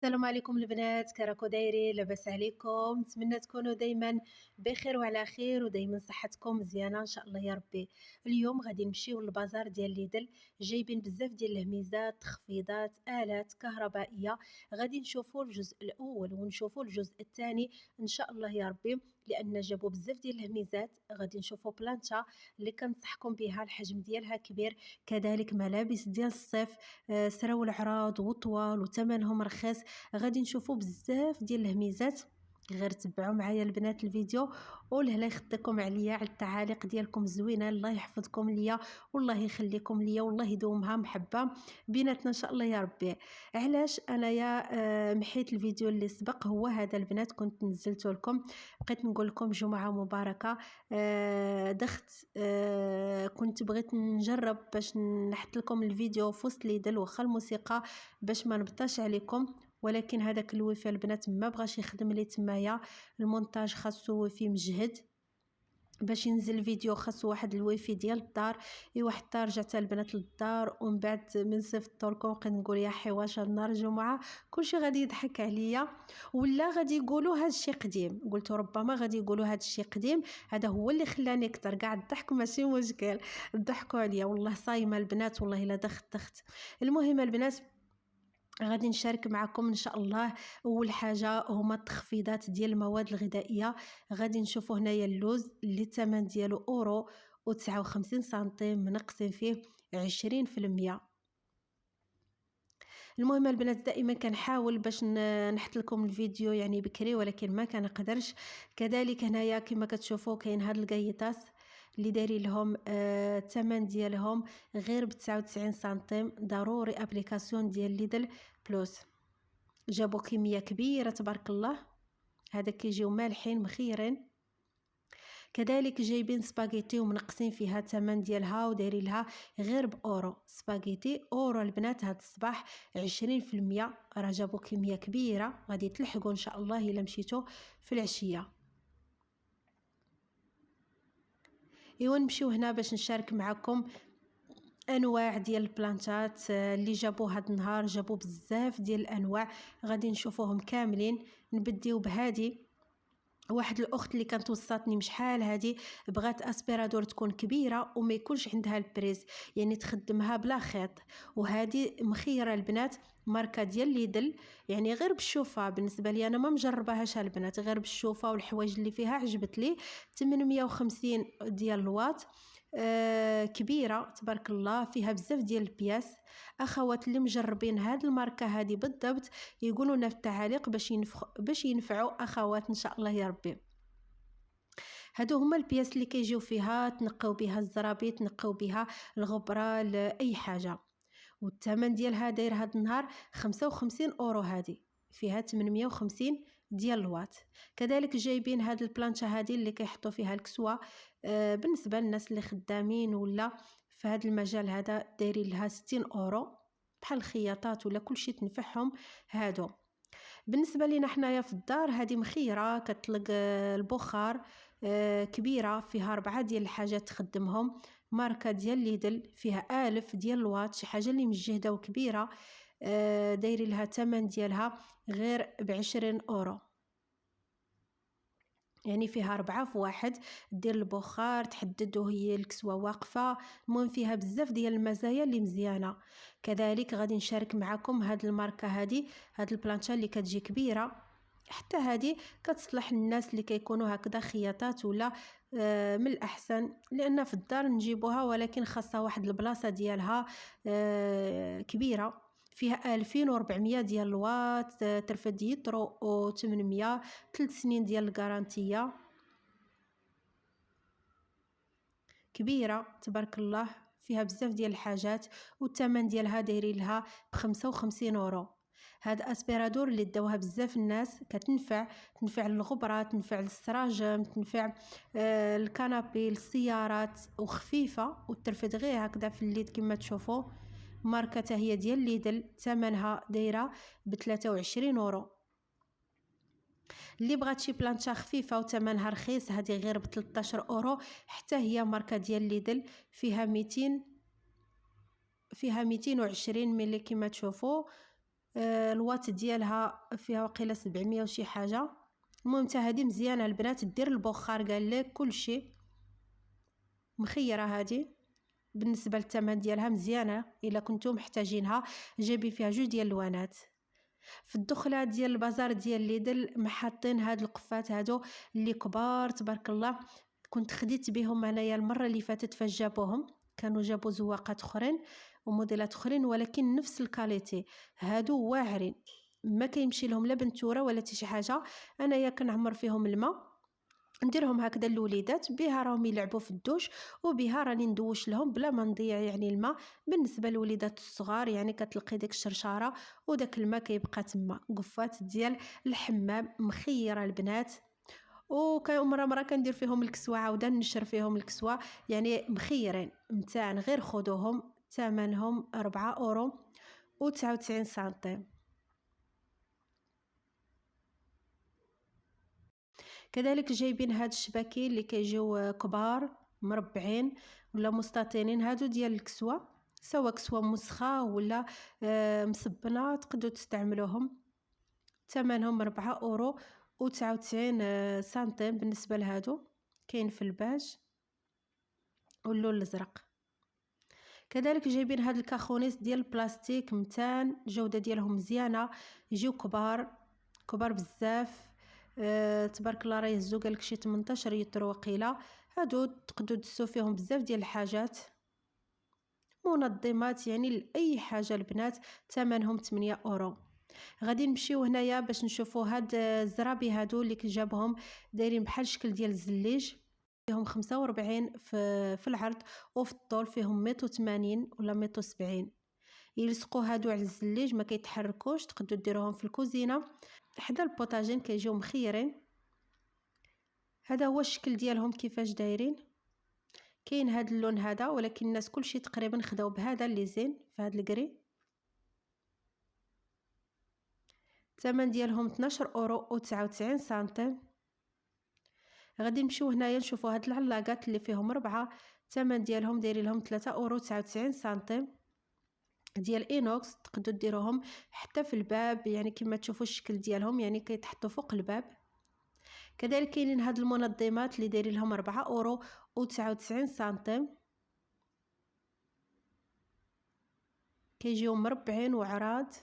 السلام عليكم البنات، كراكو دايرين؟ لاباس عليكم؟ نتمنى تكونوا دايما بخير وعلى خير ودايما صحتكم مزيانه ان شاء الله يا ربي. اليوم غادي نمشيو للبازار ديال ليدل، جايبين بزاف ديال الهميزات، تخفيضات، الات كهربائيه. غادي نشوفوا الجزء الاول ونشوفوا الجزء الثاني ان شاء الله يا ربي، لان جابوا بزاف ديال الهميزات. غادي نشوفوا بلانشا اللي كنصحكم بها، الحجم ديالها كبير. كذلك ملابس ديال الصيف، سراول عراض وطوال وثمنهم رخيص. غادي نشوفوا بزاف ديال الهميزات. غير تبعوا معايا البنات الفيديو، والله يخدكم عليا على التعاليق ديالكم الزوينه. الله يحفظكم ليا والله يخليكم ليا والله يدومها محبه بيناتنا ان شاء الله يا ربي. علاش انايا محيت الفيديو اللي سبق؟ هو هذا البنات، كنت نزلته لكم، بقيت نقول لكم جمعه مباركه. دخت كنت بغيت نجرب باش نحط لكم الفيديو في وسط ليدل واخا الموسيقى باش ما نبطاش عليكم، ولكن هذاك الويفي البنات ما بغاش يخدم لي تمايا. المونتاج خاصو ويفي مجهد باش ينزل الفيديو، خاصو واحد الويفي ديال الدار. ايوا حتى رجعت البنات للدار ومن بعد من صيفط لكم بقيت نقول يا حواش هاد النهار الجمعه كلشي غادي يضحك عليا ولا غادي يقولوا هاد الشيء قديم. قلت ربما غادي يقولوا هاد الشيء قديم، هذا هو اللي خلاني اكثر. كاع الضحك ماشي مشكل، ضحكوا عليا والله صايمه البنات، والله الا دخت. المهم البنات، غادي نشارك معكم ان شاء الله. اول حاجه هما التخفيضات ديال المواد الغذائيه. غادي نشوفوا هنايا اللوز اللي الثمن ديالو اورو و59 سنتيم، منقسم فيه 20%. المهم البنات، دائما كنحاول باش نحط لكم الفيديو يعني بكري، ولكن ما كنقدرش. كذلك هنايا كما كتشوفوا كاين هاد القيطاس اللي دايرين لهم الثمن ديالهم غير ب 99 سنتيم. ضروري ابليكاسيون ديال ليدل بلوس. جابوا كميه كبيره تبارك الله، هذا كيجيو مالحين مخيرين. كذلك جايبين سباغيتي ومنقصين فيها الثمن ديالها ودايرين لها غير باورو. سباغيتي اورو البنات هاد الصباح 20%. راه جابوا كميه كبيره، غادي تلحقوا ان شاء الله الا مشيتو في العشيه. ايوا نمشيو هنا باش نشارك معكم انواع ديال البلانتات اللي جابوا هاد النهار. جابوا بزاف ديال الانواع، غادي نشوفوهم كاملين. نبديو بهادي. واحد الاخت اللي كانت وصاتني مش حال هذه، بغات اسبيرادور تكون كبيره وما يكونش عندها البريز، يعني تخدمها بلا خيط. وهذه مخيره البنات، ماركه ديال ليدل. يعني غير بالشوفه بالنسبه لي انا ما مجرباهاش البنات، غير بالشوفه والحوايج اللي فيها عجبت لي. 850 ديال الواط. كبيره تبارك الله، فيها بزاف ديال البياس. اخوات اللي مجربين هاد الماركه هذه بالضبط يقولوا لنا في التعاليق باش ينفعوا اخوات ان شاء الله يا ربي. هادو هما البياس اللي كيجيو فيها، تنقيو بها الزرابي، تنقيو بها الغبره لاي حاجه. والثمن ديالها داير هاد النهار 55 اورو. هذه فيها 850 ديال الواط. كذلك جايبين هاد البلانشا هذه اللي كيحطوا فيها الكسوه. بالنسبه للناس اللي خدامين ولا في هذا المجال هذا دايرين لها 60 اورو، بحال الخياطات ولا كلشي تنفعهم هادو. بالنسبه لينا حنايا في الدار، هذه مخيره كتطلق البخار، كبيره فيها 4 ديال الحاجات تخدمهم. ماركه ديال ليدل، فيها 1000 ديال الواط، شي حاجه اللي مجهده وكبيره. دايري لها ثمن ديالها غير ب20 اورو، يعني فيها 4 في واحد. دير البخار، تحدد وهي الكسوه واقفه. المهم فيها بزاف ديال المزايا اللي مزيانه. كذلك غادي نشارك معكم هاد الماركه هذه، هاد البلانشا اللي كتجي كبيره. حتى هذه كتصلح للناس اللي كيكونوا هكذا خياطات ولا. من الاحسن لان في الدار نجيبوها، ولكن خاصها واحد البلاصه ديالها كبيره. فيها 2400 ديال الواط، ترفد يترو و 800، 3 سنين ديال الغارانتيه. كبيره تبارك الله، فيها بزاف ديال الحاجات، والثمن ديالها دايرين لها ب55 اورو. هاد اسبيرادور اللي داوها بزاف الناس، تنفع للغبره، تنفع للسراجم، تنفع الكنابي، السيارات، وخفيفه وترفد غير هكذا في الليد كما تشوفوا. ماركه هي ديال ليدل، ثمنها دايره ب23 اورو. اللي بغات شي بلانشا خفيفه وثمنها رخيص، هذه غير ب13 اورو. حتى هي ماركه ديال ليدل، فيها 220 ملي كما تشوفوا. الواط ديالها فيها وقيله 700 وشي حاجه. المهم حتى هذه مزيانه البنات، دير البخار قال لك كلشي مخيره هذه. بالنسبه للثمن ديالها مزيانه الا كنتم محتاجينها. جايبين فيها جوج ديال اللوانات. في الدخله ديال البازار ديال ليدل محطين هاد القفات هادو اللي كبار تبارك الله. كنت خديت بهم انايا المره اللي فاتت فاش جابوهم، كانوا جابوا زواقات اخرين وموديلات اخرين ولكن نفس الكاليتي. هادو واعرين ما كيمشي لهم لا بنتوره ولا حتى شي حاجه. انايا كنعمر فيهم الماء، نديرهم هكذا الوليدات بها راهم يلعبوا في الدوش، وبها راني ندوش لهم بلا ما نضيع يعني الماء. بالنسبه للوليدات الصغار يعني كتلقي ديك الشرشاره وداك الماء كيبقى تما. قفات ديال الحمام مخيره البنات. وكان مرة كندير فيهم الكسوه عاوده نشر فيهم الكسوه، يعني مخيرين متاعن. غير خذوهم ثمنهم 4 اورو و99 سنتيم. كذلك جايبين هاد الشباكين اللي كيجيو كبار مربعين ولا مستطيلين، هادو ديال الكسوه، سواء كسوه مسخه ولا مسبنه تقدروا تستعملوهم. ثمنهم 4 اورو و99 سنتيم. بالنسبه لهادو كاين في الباج واللون الازرق. كذلك جايبين هاد الكاخونيس ديال البلاستيك متان، الجوده ديالهم مزيانه، يجيو كبار كبار بزاف. تبارك الله راه يهزو قالك شي 18 لتر وقيله. هادو تقدروا تدسوا فيهم بزاف ديال الحاجات، منظمات يعني لاي حاجه البنات. ثمنهم 8 اورو. غادي نمشيو هنايا باش نشوفوا هاد الزرابي هادو اللي جابهم دايرين بحال الشكل ديال الزليج. فيهم 45 في العرض، وفي الطول فيهم 180 ولا 170. يلصقوا هادو على الزليج ما كيتحركوش، تقدروا ديروهم في الكوزينه حدا البوطاجين كيجيو مخيرين. هذا هو الشكل ديالهم كيفاش دايرين. كاين هذا اللون هذا ولكن الناس كلشي تقريبا خداو بهذا اللي زين في هذا الكري. الثمن ديالهم 12 اورو و99 سنتيم. غادي نمشيو هنايا نشوفوا هاد العلاقات اللي فيهم 4. الثمن ديالهم دايرين لهم 3 اورو و99 سنتيم ديال اينوكس. تقدروا ديروهم حتى في الباب يعني كما تشوفوا الشكل ديالهم يعني كيتحطوا فوق الباب. كذلك كاينين هاد المنظمات اللي دايرين لهم 4 اورو و99 سنتيم. كيجيو مربعين وعراض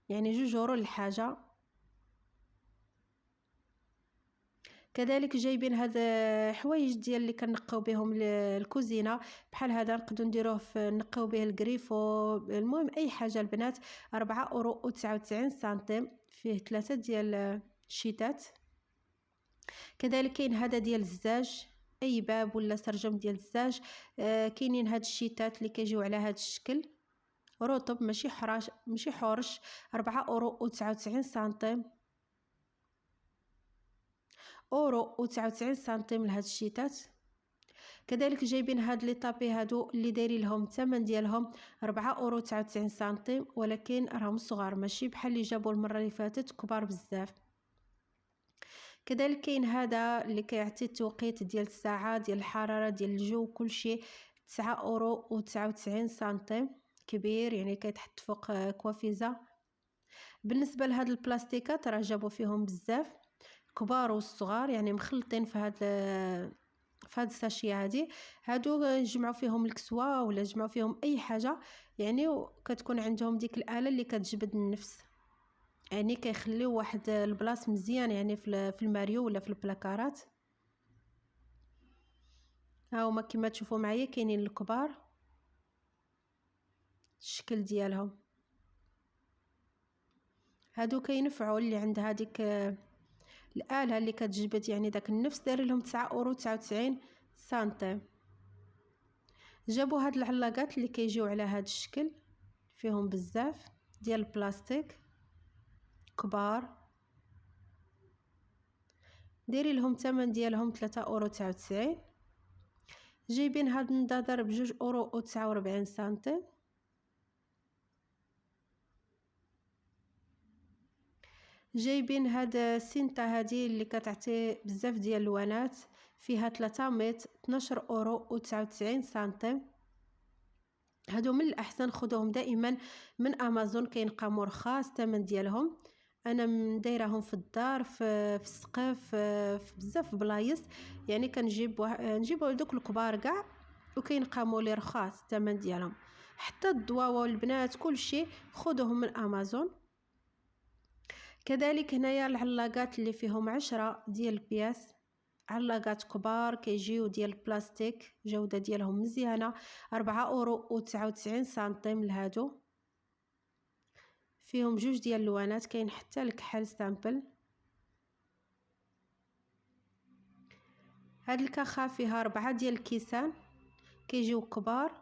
يعني 2 اورو الحاجه. كذلك جايبين هاد حوايج ديال اللي كنقاو بهم الكوزينه، بحال هذا نقدروا نديروه في نقاو به الكريفو. المهم اي حاجه البنات. 4 اورو و99 سنتيم. فيه 3 ديال الشيتات. كذلك كاين هذا ديال الزاج، اي باب ولا سرجم ديال الزاج. كاينين هاد الشيتات اللي كيجيو على هاد الشكل رطب ماشي حراش ماشي حرش. 4 اورو و99 سنتيم. اورو و99 سنتيم لهاد الشيتات. كذلك جايبين هاد لي طابي هادو اللي دايرين لهم الثمن ديالهم 4 اورو و99 سنتيم، ولكن راهم صغار ماشي بحال اللي جابوا المره اللي فاتت كبار بزاف. كذلك كاين هذا اللي كيعطي التوقيت ديال الساعه ديال الحراره ديال الجو كلشي. 9 اورو و99 سنتيم. كبير يعني كيتحط فوق كوافيزه. بالنسبه لهاد البلاستيكات راه جابوا فيهم بزاف كبار والصغار يعني مخلطين في هاد الساشيه هادي. هادو نجمعوا فيهم الكسوه ولا نجمعوا فيهم اي حاجه يعني. كتكون عندهم ديك الاله اللي كتجبد النفس يعني كيخليو واحد البلاص مزيان يعني في الماريو ولا في البلاكارات. ها هما كما تشوفوا معايا كاينين الكبار الشكل ديالهم. هادو كينفعوا اللي عند هذيك الآلة اللي كتجبد يعني داك النفس. داير لهم 9 اورو 99 سنتيم. جابوا هاد العلاقات اللي كيجيو على هاد الشكل فيهم بزاف ديال البلاستيك كبار. دايرين لهم الثمن ديالهم 3 اورو 99. جايبين هاد النضاضر ب2 اورو و49 سنتيم. جايبين هاد السينتا هادي اللي كتعطي بزاف ديال الالوانات، فيها 3 متر 12 اورو و99 سنتيم. هادو من الأحسن خدوهم دائما من أمازون، كينلقاو مرخص الثمن ديالهم. انا دايراهم في الدار، في السقف، في بزاف بلايص، يعني كنجيب نجيب دوك الكبار كاع وكينقاموا لي رخاص الثمن ديالهم. حتى الضواوع والبنات كلشي خذوهم من أمازون. كذلك هنايا العلاقات اللي فيهم 10 ديال البياس، علاقات كبار كيجيو ديال البلاستيك، جودة ديالهم مزيانة، 4 €99 لهادو. فيهم 2 ديال اللوانات، كاين حتى الكحل سامبل. هاد الكاخة فيها 4 ديال الكيسان كيجيو كبار،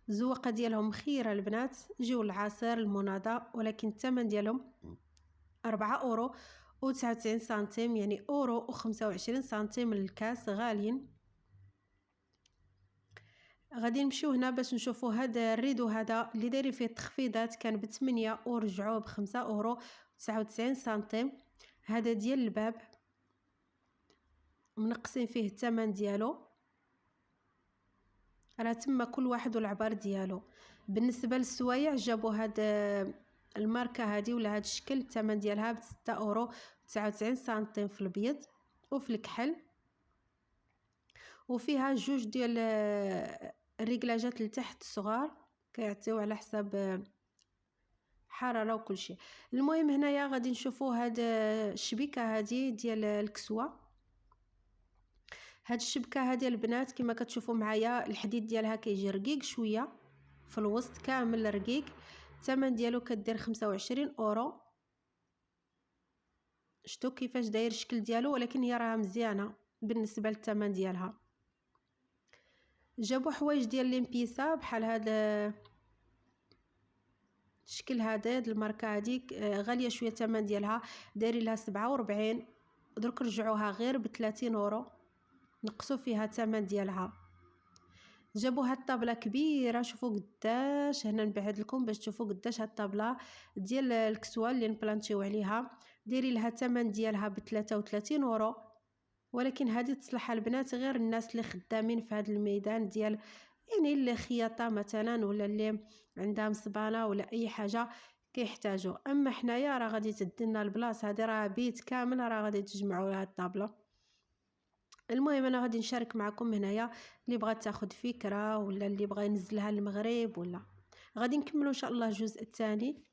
الزواقه ديالهم خيره البنات، يجيو العصير المناضة، ولكن الثمن ديالهم 4 €99، يعني €1.25 للكاس، غاليين. غادي نمشيو هنا باش نشوفوا هذا الريدو هذا اللي دايرين فيه التخفيضات، كان ب8 ورجعوه ب5.99. هذا ديال الباب، منقصين فيه الثمن ديالو، راه تما كل واحد والعبار ديالو. بالنسبه للسوايع جابوا هاد الماركه هذه ولا هاد الشكل، الثمن ديالها ب6.99 في الابيض وفي الكحل، وفيها 2 ديال الريكلاجات لتحت صغار كيعطيو على حساب حراره وكل شيء. المهم هنايا غادي نشوفوا هاد الشبكه هذه ديال الكسوه. هاد الشبكه هذه البنات كما كتشوفوا معايا الحديد ديالها كيجي رقيق شويه، في الوسط كامل رقيق، الثمن ديالو كدير 25 €. شتو كيفاش داير الشكل ديالو، ولكن هي راها مزيانه بالنسبه للثمن ديالها. جابوا حوايج ديال ليمبيسا بحال هذا الشكل هذا، الماركه هذيك غاليه شويه الثمن ديالها، دايرين لها 47، درك رجعوها غير ب30 €، نقصوا فيها الثمن ديالها. جابوا هاد الطابله كبيره، شوفوا قداش، هنا نبعد لكم باش تشوفوا قداش هاد الطابله ديال الكسوه اللي نبلانتيو عليها، دايرين لها الثمن ديالها ب33 €. ولكن هذه تصلح البنات غير الناس اللي خدامين في هذا الميدان ديال، يعني اللي خياطه مثلا، ولا اللي عندها مصبانه ولا اي حاجه كيحتاجوا. اما حنايا راه غادي تدينا البلاصه هذه، راه بيت كامل راه غادي تجمعوا هاد الطابله. المهم انا غادي نشارك معكم هنايا اللي بغات تاخذ فكره، ولا اللي بغى ينزلها للمغرب، ولا غادي نكملوا ان شاء الله الجزء الثاني.